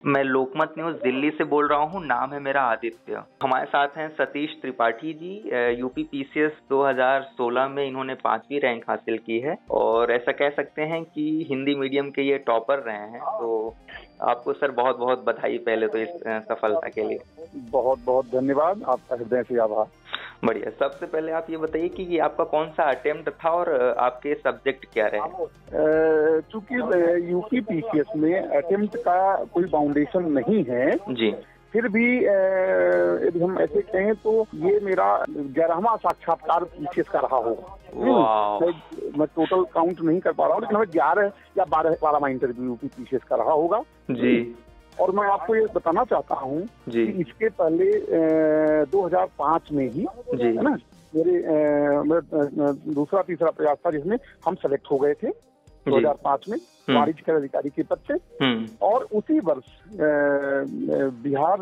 मैं लोकमत न्यूज दिल्ली से बोल रहा हूँ। नाम है मेरा आदित्य। हमारे साथ हैं सतीश त्रिपाठी जी। यूपी पीसीएस 2016 में इन्होंने 5वीं रैंक हासिल की है और ऐसा कह सकते हैं कि हिंदी मीडियम के ये टॉपर रहे हैं। तो आपको सर बहुत बहुत बधाई पहले तो इस सफलता के लिए। बहुत बहुत धन्यवाद, आपका हृदय से आभार। बढ़िया। सबसे पहले आप ये बताइए कि ये आपका कौन सा अटेम्प्ट था और आपके सब्जेक्ट क्या रहे? चूंकि यूपी पीसीएस में अटेम्प्ट का कोई फाउंडेशन नहीं है जी, फिर भी यदि हम ऐसे कहें तो ये मेरा 11वां साक्षात्कार पीसीएस का रहा होगा। मैं टोटल काउंट नहीं कर पा रहा हूँ, लेकिन हमें 11 या 12वां इंटरव्यू यूपी पीसीएस का रहा होगा जी। और मैं आपको ये बताना चाहता हूँ कि इसके पहले 2005 में ही है ना मेरा दूसरा तीसरा प्रयास था जिसमें हम सेलेक्ट हो गए थे 2005 में वाणिज्य कर अधिकारी के पद से। और उसी वर्ष बिहार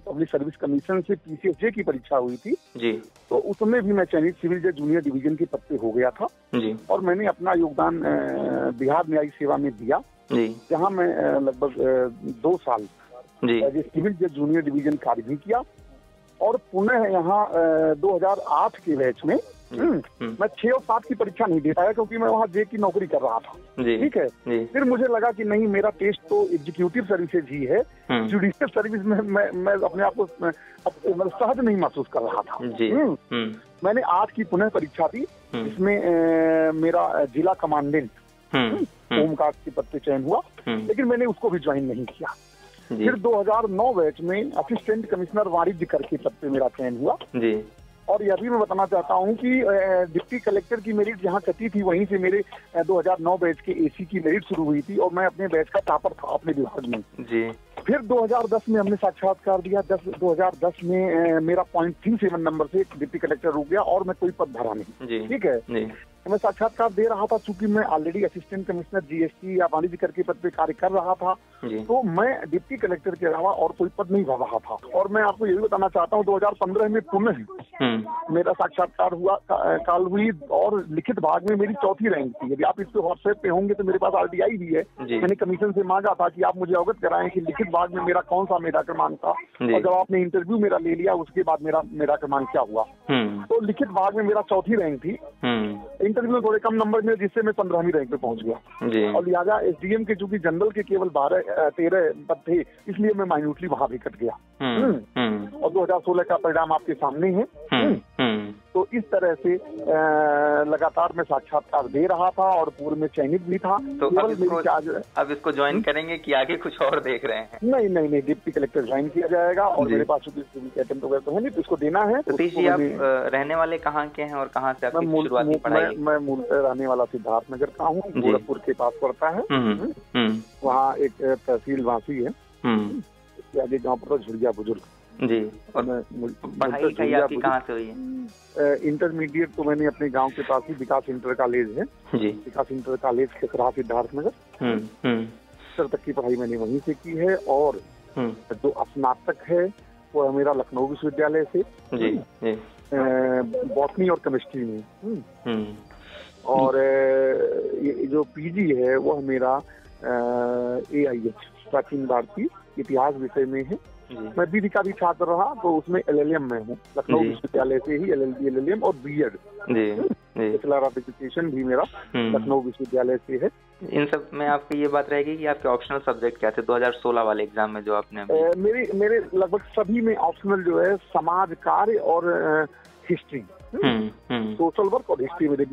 पब्लिक सर्विस कमीशन से पीसीएसजे की परीक्षा हुई थी जी। तो उसमें भी मैं चयनित सिविल जज जूनियर डिवीजन के पद पे हो गया था जी। और मैंने अपना योगदान बिहार न्यायिक सेवा में दिया जहां मैं लगभग 2 साल सिविल जज जूनियर डिवीजन कार्य भी किया। और पुनः यहाँ 2008 के बैच में मैं 6 और 7 की परीक्षा नहीं दे पाया क्योंकि मैं वहाँ जे की नौकरी कर रहा था। ठीक है, फिर मुझे लगा कि नहीं, मेरा टेस्ट तो एग्जीक्यूटिव सर्विसेज ही है, जुडिशियल सर्विस में मैं अपने आप को सहज नहीं महसूस कर रहा था। मैंने 8 की पुनः परीक्षा दी जिसमें मेरा जिला कमांडेंट होमगार्ड के पद पे चयन हुआ, लेकिन मैंने उसको भी ज्वाइन नहीं किया। फिर 2009 बैच में असिस्टेंट कमिश्नर वाणिज्य कर के पद पे मेरा चयन हुआ जी। और यह भी मैं बताना चाहता हूं कि डिप्टी कलेक्टर की मेरिट जहां कटी थी वहीं से मेरे 2009 बैच के एसी की मेरिट शुरू हुई थी और मैं अपने बैच का टॉपर था अपने विभाग में जी। फिर 2010 में हमने साक्षात्कार दिया। 2010 में मेरा 0.37 नंबर से डिप्टी कलेक्टर रुक गया और मैं कोई पद भरा नहीं। ठीक है, मैं साक्षात्कार दे रहा था चूंकि मैं ऑलरेडी असिस्टेंट कमिश्नर जीएसटी या वाणिज्य कर के पद पे कार्य कर रहा था, तो मैं डिप्टी कलेक्टर के अलावा और कोई पद नहीं भर रहा था। और मैं आपको ये भी बताना चाहता हूँ 2015 में पुनः मेरा साक्षात्कार हुआ काल हुई और लिखित भाग में मेरी 4थी रैंक थी। यदि आप इस पे व्हाट्सएप पे होंगे तो मेरे पास आरटीआई भी है। मैंने कमीशन से मांगा था कि आप मुझे अवगत कराएं कि लिखित भाग में मेरा कौन सा मेधा क्रमांक था और जब आपने इंटरव्यू मेरा ले लिया उसके बाद मेरा मेधा क्रमांक क्या हुआ। तो लिखित भाग में मेरा 4थी रैंक थी। इंटरव्यू में थोड़े कम नंबर में जिससे मैं 15वीं रैंक पे पहुंच गया और लिहाजा एसडीएम के चूंकि जनरल के केवल 13 पद थे इसलिए मैं माइन्यूटली वहां भी कट गया। और 2016 का परिणाम आपके सामने है। तो इस तरह से लगातार मैं साक्षात्कार दे रहा था और पूर्व में चयनित भी था। तो अब इसको ज्वाइन करेंगे कि आगे कुछ और देख रहे हैं? नहीं, डिप्टी कलेक्टर ज्वाइन किया जाएगा और मेरे पास अटेम्प्ट वगैरह तो है नहीं, तो इसको देना है। सतीश जी, आप रहने वाले कहाँ के हैं और कहाँ से आपकी शुरुआती पढ़ाई? मैं मूलतः रहने वाला सिद्धार्थ नगर का हूँ, गोरखपुर के पास पड़ता है। वहाँ एक तहसील वासी है, उसके आगे गाँव पर झुड़िया बुजुर्ग जी। और पढ़ाई आपकी कहाँ से हुई है? इंटरमीडिएट तो मैंने अपने गांव के पास ही विकास इंटर कॉलेज है जी, विकास इंटर कॉलेज के खराब सिद्धार्थ नगर सर तक की पढ़ाई मैंने वहीं से की है। और जो स्नातक है वो मेरा लखनऊ विश्वविद्यालय से जी, बॉटनी और केमिस्ट्री में। और ये जो पीजी है वो मेरा AIH प्राचीन भारतीय इतिहास विषय में है। मैं बीडी का भी छात्र रहा तो उसमें LLM में हूँ, लखनऊ विश्वविद्यालय से ही LLB LLM और बीएड बैचलर ऑफ एजुकेशन भी मेरा लखनऊ विश्वविद्यालय से है। इन सब में आपकी ये बात रहेगी कि आपके ऑप्शनल सब्जेक्ट क्या थे 2016 वाले एग्जाम में जो आपने? मेरे लगभग सभी में ऑप्शनल जो है समाज कार्य और हिस्ट्री, सोशल वर्क और हिस्ट्री मेरे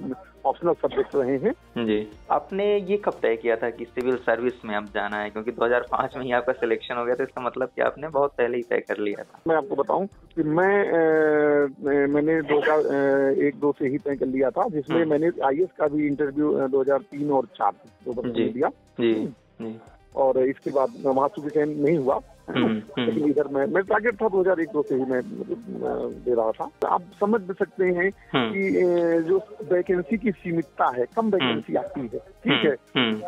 ऑप्शनल सब्जेक्ट रहे हैं जी। आपने ये कब तय किया था कि सिविल सर्विस में अब जाना है? क्योंकि 2005 में ही आपका सिलेक्शन हो गया तो इसका मतलब कि आपने बहुत पहले ही तय कर लिया था। मैं आपको बताऊं कि मैंने 2001-2 से ही तय कर लिया था, जिसमें मैंने IAS का भी इंटरव्यू 2003 और 4 दिया जी। और इसके बाद वहाँ चूंकि चयन नहीं हुआ, लेकिन इधर मैं टारगेट था 2001-2 से ही मैं दे रहा था। आप समझ सकते हैं कि जो वैकेंसी की सीमितता है, कम वैकेंसी आती है, ठीक है,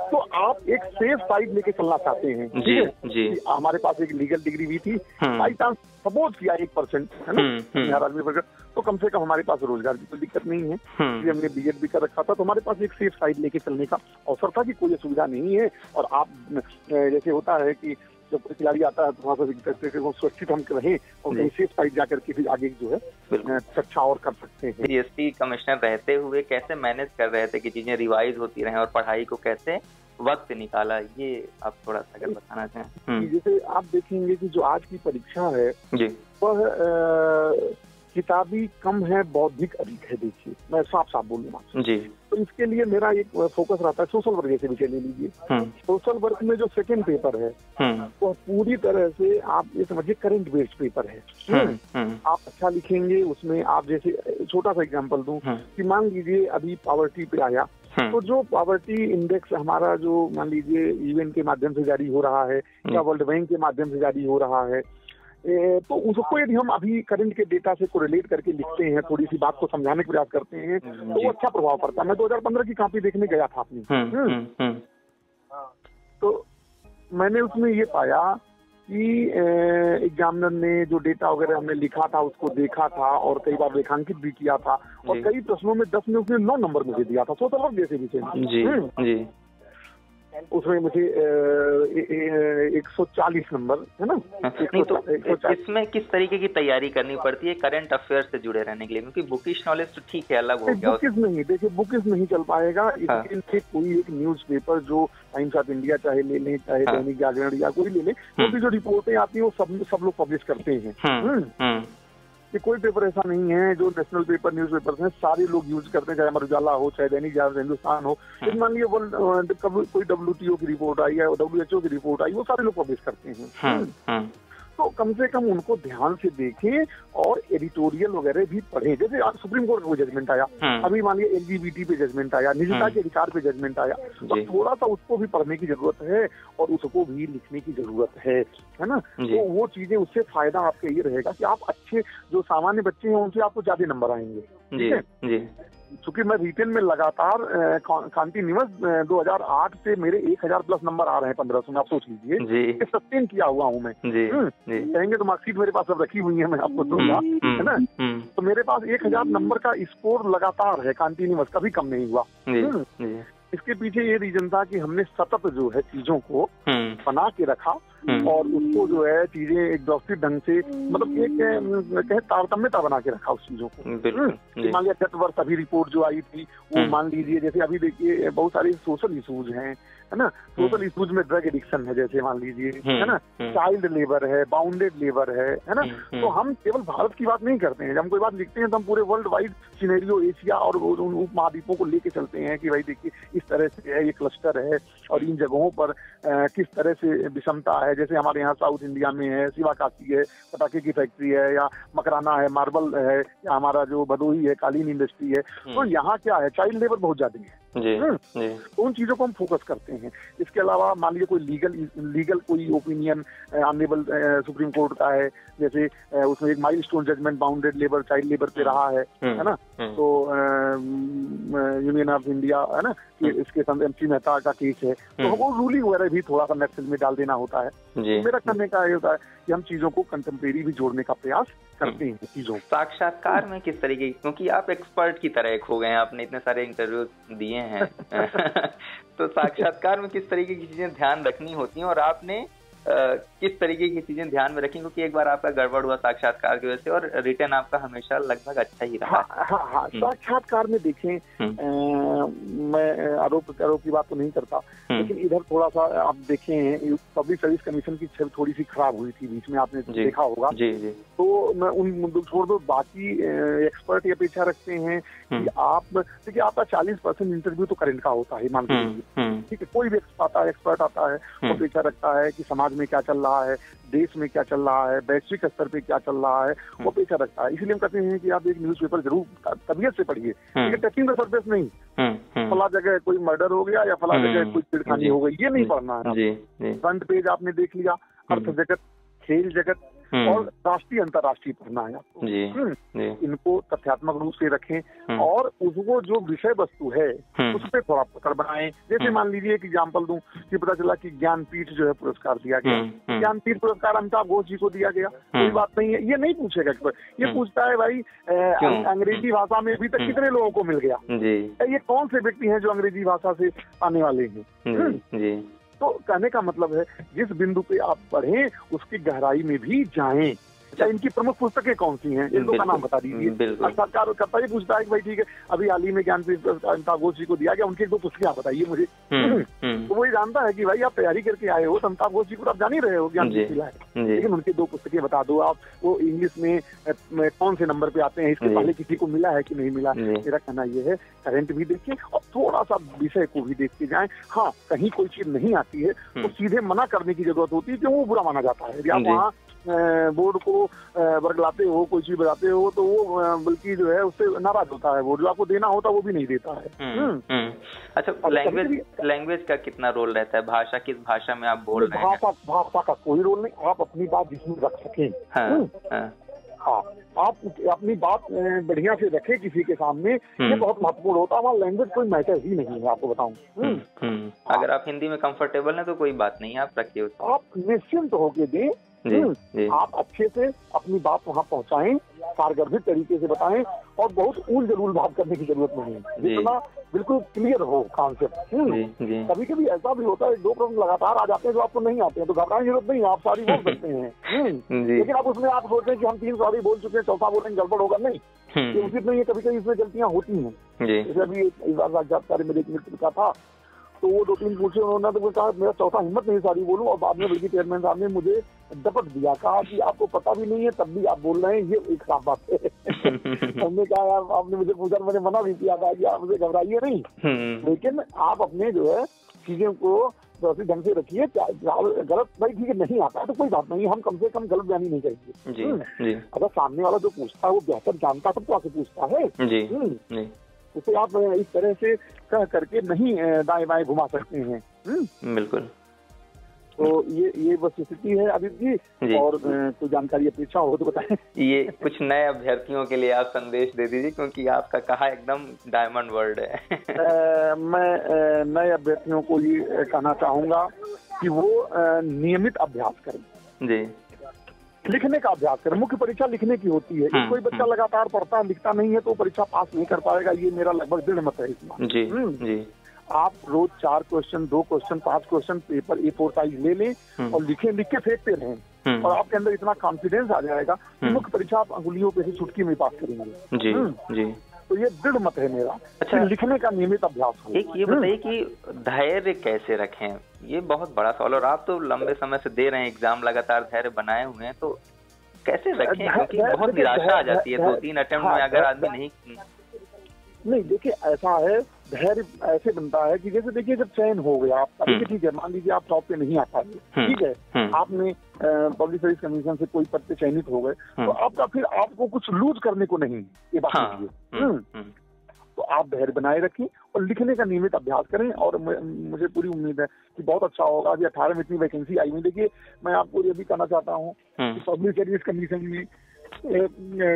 तो आप एक सेफ साइड लेके चलना चाहते हैं, ठीक है। हमारे पास एक लीगल डिग्री भी थी, बाई चांस सपोज किया 1% है ना, तो कम से कम हमारे पास रोजगार की कोई दिक्कत नहीं है। हमने बीएड भी कर रखा था, तो हमारे पास एक सेफ साइड लेके चलने का अवसर था कि कोई असुविधा नहीं है। और आप जैसे होता है कि जब कोई खिलाड़ी आता है तो थोड़ा सा वो सुरक्षित हम रहें और कहीं सेफ साइड जाकर के फिर आगे जो है अच्छा और कर सकते हैं। डीएसपी कमिश्नर रहते हुए कैसे मैनेज कर रहे थे कि चीजें रिवाइज होती रहें और पढ़ाई को कैसे वक्त निकाला, ये आप थोड़ा सा अगर बताना चाहें। जैसे आप देखेंगे कि जो आज की परीक्षा है वह किताबी कम है, बौद्धिक अधिक है। देखिए मैं साफ साफ बोलूंगा जी, तो इसके लिए मेरा एक फोकस रहता है सोशल वर्क जैसे विषय ले लीजिए। सोशल वर्क में जो सेकंड पेपर है वो पूरी तरह से आप ये समझिए करंट बेस्ड पेपर है। आप अच्छा लिखेंगे उसमें। आप जैसे छोटा सा एग्जांपल दूं कि मान लीजिए अभी पॉवर्टी पे आया, तो जो पॉवर्टी इंडेक्स हमारा जो मान लीजिए यूएन के माध्यम से जारी हो रहा है या वर्ल्ड बैंक के माध्यम से जारी हो रहा है, तो उसको यदि हम अभी करंट के डेटा से कोरिलेट करके लिखते हैं, थोड़ी सी बात को समझाने का प्रयास करते हैं, तो वो अच्छा प्रभाव पड़ता है। मैं 2015 की कॉपी देखने गया था अपनी, तो मैंने उसमें ये पाया कि एग्जामिनर ने जो डेटा वगैरह हमने लिखा था उसको देखा था और कई बार रेखांकित भी किया था और कई प्रश्नों में 10 में उसने 9 नंबर मुझे दिया था सोशल वर्क जैसे विषय। उसमें मुझे 140 नंबर है ना। नहीं तो इसमें किस तरीके की तैयारी करनी पड़ती है करंट अफेयर से जुड़े रहने के लिए, क्योंकि बुकिश नॉलेज तो ठीक है अलग हो गया। बुकिश नहीं, देखिए बुकिश नहीं चल पाएगा। इसके लिए कोई एक न्यूज़पेपर जो टाइम्स ऑफ इंडिया चाहे ले लें, चाहे दैनिक जागरण या कोई ले लें, उनकी जो रिपोर्टें आती है वो सब लोग पब्लिश करते हैं। कि कोई पेपर ऐसा नहीं है जो नेशनल पेपर न्यूज पेपर हैं सारे लोग यूज करते हैं, चाहे अमर उजाला हो चाहे दैनिक जागरण हिंदुस्तान हो। मान लीजिए कोई WTO की रिपोर्ट आई है, WHO की रिपोर्ट आई, वो सारे लोग पब्लिश करते हैं। तो कम से कम उनको ध्यान से देखें और एडिटोरियल वगैरह भी पढ़ें। जैसे आज सुप्रीम कोर्ट का जजमेंट आया, अभी मान लिया LGBT पे जजमेंट आया, निजता के अधिकार पे जजमेंट आया, तो थोड़ा सा उसको भी पढ़ने की जरूरत है और उसको भी लिखने की जरूरत है ना। तो वो चीजें, उससे फायदा आपके ये रहेगा कि आप अच्छे जो सामान्य बच्चे हैं उनसे आपको ज्यादा नंबर आएंगे। ठीक है, चूंकि मैं रिटेन में लगातार कंटिन्यूअस 2008 से मेरे 1000 प्लस नंबर आ रहे हैं 1500 में, आप सोच लीजिए, सस्टेन किया हुआ हूँ मैं। कहेंगे तो मार्कशीट मेरे पास सब रखी हुई है, मैं आपको दूंगा, है ना। तो मेरे पास 1000 नंबर का स्कोर लगातार है, कंटिन्यूअस, कभी कम नहीं हुआ। इसके पीछे ये रीजन था कि हमने सतत जो है चीजों को बना के रखा और उसको जो है चीजें एग्जॉस्टिव ढंग से, मतलब एक तारतम्यता बना के रखा उस चीजों को। मान लिया गत वर्ष अभी रिपोर्ट जो आई थी वो मान लीजिए, जैसे अभी देखिए बहुत सारे सोशल इशूज हैं, है ना। सोशल इशूज में ड्रग एडिक्शन है, जैसे मान लीजिए, है ना, चाइल्ड लेबर है, बाउंडेड लेबर है ना। तो हम केवल भारत की बात नहीं करते हैं, जब हम कोई बात लिखते हैं तो हम पूरे वर्ल्ड वाइड सिनेरियो, एशिया और उन उपमहाद्वीपों को लेके चलते हैं कि भाई देखिए इस तरह से है, ये क्लस्टर है और इन जगहों पर किस तरह से विषमता है। जैसे हमारे यहाँ साउथ इंडिया में है सिवाकाशी है, पटाखे की फैक्ट्री है, या मकराना है, मार्बल है, या हमारा जो भदोही है कालीन इंडस्ट्री है। तो यहाँ क्या है, चाइल्ड लेबर बहुत ज्यादा है। तो उन चीजों को हम फोकस करते हैं। इसके अलावा मान लीजिए कोई लीगल कोई ओपिनियन ऑनरेबल सुप्रीम कोर्ट का है, जैसे उसमें एक milestone judgement bounded labour child labour पे रहा है ना। तो यूनियन ऑफ इंडिया, है ना, इसके संग MC मेहता का केस है, तो वो रूलिंग वगैरह भी थोड़ा सा मैसेज में डाल देना होता है। तो मेरा करने का ये होता है कि हम चीजों को कंटेम्परेरी भी जोड़ने का प्रयास करते हैं चीजों। साक्षात्कार में किस तरीके, क्योंकि आप एक्सपर्ट की तरह हो गए हैं, आपने इतने सारे इंटरव्यू दिए हैं तो साक्षात्कार में किस तरीके की चीजें ध्यान रखनी होती हैं और आपने किस तरीके की चीजें ध्यान में रखी, क्योंकि एक बार आपका गड़बड़ हुआ साक्षात्कार की वजह से और रिटर्न आपका हमेशा लगभग अच्छा ही रहा। हाँ, साक्षात्कार में देखें, मैं आरोप की बात तो नहीं करता, लेकिन इधर थोड़ा सा आप देखें, पब्लिक सर्विस कमीशन की छवि थोड़ी सी खराब हुई थी बीच में, आपने देखा होगा। तो मैं उन छोड़ दो, बाकी एक्सपर्ट ये अपेक्षा रखते हैं कि आप देखिए, आपका 40% इंटरव्यू तो करंट का होता है, मान लीजिए, ठीक है। कोई भी एक्सपर्ट आता है, वो अपेक्षा रखता है कि समाज में क्या चल रहा है, देश में क्या चल रहा है, वैश्विक स्तर पे क्या चल रहा है, वो अपेक्षा रखता है। इसलिए हम कहते हैं कि आप एक न्यूज़पेपर जरूर तबीयत से पढ़िए, टचिंग द सरफेस नहीं। फला जगह कोई मर्डर हो गया या फला जगह कोई छेड़खानी हो गई, ये नहीं पढ़ना है। फ्रंट पेज आपने देख लिया, अर्थ जगत, खेल जगत और राष्ट्रीय अंतर्राष्ट्रीय पढ़ना है आपको। इनको तथ्यात्मक रूप से रखें और उसको जो विषय वस्तु है उस पर थोड़ा पकड़ बनाएं। जैसे मान लीजिए एक एग्जाम्पल दूं कि पता चला कि ज्ञानपीठ जो है पुरस्कार दिया गया, ज्ञानपीठ पुरस्कार अमिताभ घोष जी को दिया गया, कोई बात नहीं है, ये नहीं पूछेगा एक्सपर्ट, ये पूछता है भाई अंग्रेजी भाषा में अभी तक कितने लोगों को मिल गया, ये कौन से व्यक्ति हैं जो अंग्रेजी भाषा से आने वाले हैं। तो कहने का मतलब है जिस बिंदु पे आप पढ़ें उसकी गहराई में भी जाएं। अच्छा, इनकी प्रमुख पुस्तकें कौन सी हैं, इनको का नाम बता दीजिए। सरकार करता ही पूछता है कि भाई ठीक है, अभी हाल ही में ज्ञानपीठ अमिताभ घोष जी को दिया गया, उनकी 2 पुस्तकें आप बताइए मुझे। तो वही जानता है कि भाई आप तैयारी करके आए हो, तो अमिताभ घोष जी को आप जान ही रहे हो ज्ञानपीठ मिला है, लेकिन उनकी 2 पुस्तकें बता दो आप, वो इंग्लिश में कौन से नंबर पे आते हैं, इसके पहले किसी को मिला है कि नहीं मिला। मेरा कहना ये है करंट भी देखिए और थोड़ा सा विषय को भी देखते जाएं। हाँ, कहीं कोई चीज नहीं आती है तो सीधे मना करने की जरूरत होती है, क्यों वो बुरा माना जाता है। आप वहाँ बोर्ड को बरगलाते हो, कोई चीज बताते हो तो वो बल्कि जो है उससे नाराज होता है बोर्ड, जो आपको देना होता है वो भी नहीं देता है। अच्छा, लैंग्वेज का कितना रोल रहता है? भाषा, किस भाषा में आप बोल रहे हैं? भाषा का कोई रोल नहीं, आप अपनी बात जिसमें रख सकें। हाँ, आप अपनी बात बढ़िया से रखें किसी के सामने, ये बहुत महत्वपूर्ण होता है। हमारा लैंग्वेज कोई मैटर ही नहीं है, आपको बताऊं। अगर आप हिंदी में कंफर्टेबल हैं तो कोई बात नहीं, आप रखिए, आप निश्चिंत होके दें। आप अच्छे से अपनी बात वहाँ पहुँचाएं, सारगर्भित तरीके से बताएं और बहुत ऊल जलूल बात करने की जरूरत नहीं है, जितना बिल्कुल क्लियर हो कॉन्सेप्ट। कभी कभी ऐसा भी होता है 2 प्रश्न लगातार आ जाते हैं जो आपको नहीं आते हैं, तो घबराने की जरूरत नहीं है, आप सारी बोल सकते हैं। लेकिन आप उसमें आप सोचते हैं कि हम 3 सॉरी बोल चुके हैं, चौथा बोलेंगे गड़बड़ होगा, नहीं, ये उचित नहीं है। कभी कभी इसमें गलतियां होती हैं। जैसे अभी इस बार साक्षात्कार मेरे एक मित्र का था, तो वो 2-3 पूछे उन्होंने, तो कहा मेरा चौथा हिम्मत नहीं सारी बोलूं, और बाद में बल्कि चेयरमैन साहब ने मुझे दपट दिया, कहा कि आपको पता भी नहीं है तब भी आप बोल रहे हैं, ये एक खराब बात है। हमने कहा यार, आपने मुझे पूछा, मैंने मना भी किया था कि आप मुझे घबराइए नहीं, लेकिन आप अपने जो है चीजों को व्यवस्थित ढंग से रखिए। गलत भाई ठीक है नहीं आता है तो कोई बात नहीं, हम कम से कम गलत बयानी नहीं करेंगे। अगर सामने वाला जो पूछता है वो बेहतर जानता तब तो आपसे पूछता है, उसे आप इस तरह से कह करके नहीं दाएं बाएं घुमा सकते हैं। बिल्कुल। तो ये बस स्थिति है आदित्य जी, और कोई जानकारी अपेक्षा हो तो बताएं। ये कुछ नए अभ्यर्थियों के लिए आप संदेश दे दीजिए, क्योंकि आपका कहा एकदम डायमंड वर्ड है। मैं नए अभ्यर्थियों को ये कहना चाहूंगा कि वो नियमित अभ्यास करें जी, लिखने का अभ्यास करें। मुख्य परीक्षा लिखने की होती है, कोई बच्चा लगातार पढ़ता लिखता नहीं है तो परीक्षा पास नहीं कर पाएगा, ये मेरा लगभग दृढ़ मत है इसमें जी। आप रोज 4 question, 2 question, 5 question paper A4 size ले लें और लिख के फेंकते रहें, और आपके अंदर इतना कॉन्फिडेंस आ जाएगा कि मुख्य परीक्षा आप अंगुलियों पे से चुटकी में पास करेंगे जी। तो ये दृढ़ मत है मेरा। अच्छा, लिखने का नियमित अभ्यास हो। एक ये बताइए कि धैर्य कैसे रखें, ये बहुत बड़ा सवाल, और आप तो लंबे समय से दे रहे हैं एग्जाम, लगातार धैर्य बनाए हुए हैं, तो कैसे रखें? क्योंकि बहुत निराशा आ जाती है 2-3 अटेम्प्ट में अगर आदमी नहीं। देखिए ऐसा है, धैर्य ऐसे बनता है कि जैसे देखिए जब चयन हो गया आपका, ठीक है, मान लीजिए आप टॉप पे नहीं आ पाए, ठीक है, आपने पब्लिक सर्विस कमीशन से कोई पद पे चयनित हो गए, तो आपका फिर आपको कुछ लूज करने को नहीं, ये बात समझिए। तो आप धैर्य बनाए रखें और लिखने का नियमित अभ्यास करें, और मुझे पूरी उम्मीद है कि बहुत अच्छा होगा। अभी 18 में इतनी वैकेंसी आई हुई। देखिए मैं आपको ये भी कहना चाहता हूँ कि पब्लिक सर्विस कमीशन में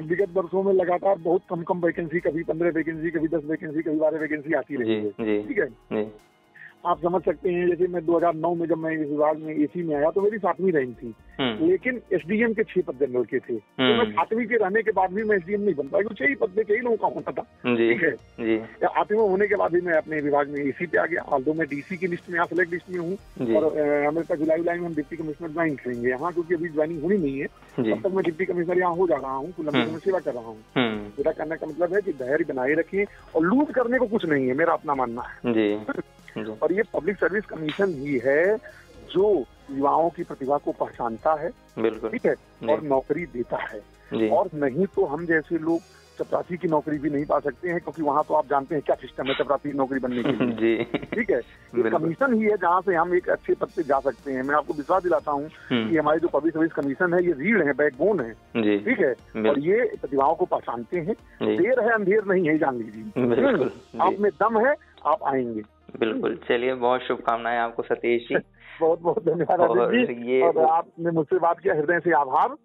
विगत वर्षों में लगातार बहुत कम वैकेंसी, कभी 15 वैकेंसी, कभी 10 वैकेंसी, कभी 12 वैकेंसी आती रही है, ठीक है। आप समझ सकते हैं, जैसे मैं 2009 में जब मैं इस विभाग में AC में आया तो मेरी 7वीं रैंक थी, लेकिन SDM के 6 पद जनरल के थे, तो मैं 7वीं के रहने के बाद भी मैं SDM नहीं बन पाया, क्योंकि 6 ही पद में कई लोगों का होता था, ठीक है। 8वीं होने के बाद भी मैं अपने विभाग में AC पे आ गया, ऑल्दो मैं DC की लिस्ट में, यहाँ सेलेक्ट लिस्ट में हूँ, और अमेरिका जुलाई में हम डिप्टी कमिश्नर ज्वाइन करेंगे यहाँ, क्योंकि अभी ज्वाइनिंग होनी नहीं है, तब तक मैं डिप्टी कमिश्नर यहाँ हो जा रहा हूँ, तो लंबी समय सेवा कर रहा हूँ। मेरा कहने का मतलब है कि धैर्य बनाए रखें और लूट करने को कुछ नहीं है, मेरा अपना मानना है। और ये पब्लिक सर्विस कमीशन ही है जो युवाओं की प्रतिभा को पहचानता है, ठीक है, और नौकरी देता है। और नहीं तो हम जैसे लोग चपरासी की नौकरी भी नहीं पा सकते हैं, क्योंकि वहाँ तो आप जानते हैं क्या सिस्टम है चपरासी की नौकरी बनने के लिए, ठीक है। ये कमीशन ही है जहाँ से हम एक अच्छे पद पे जा सकते हैं। मैं आपको विश्वास दिलाता हूँ कि हमारी जो पब्लिक सर्विस कमीशन है ये रीढ़ है, बैकबोन है, ठीक है, और ये प्रतिभाओं को पहचानते हैं। देर है अंधेर नहीं है, जान लीजिए, आप में दम है, आप आएंगे। बिल्कुल। चलिए, बहुत शुभकामनाएं आपको सतीश जी। बहुत बहुत धन्यवाद। और आपने मुझसे बात किया, हृदय से आभार।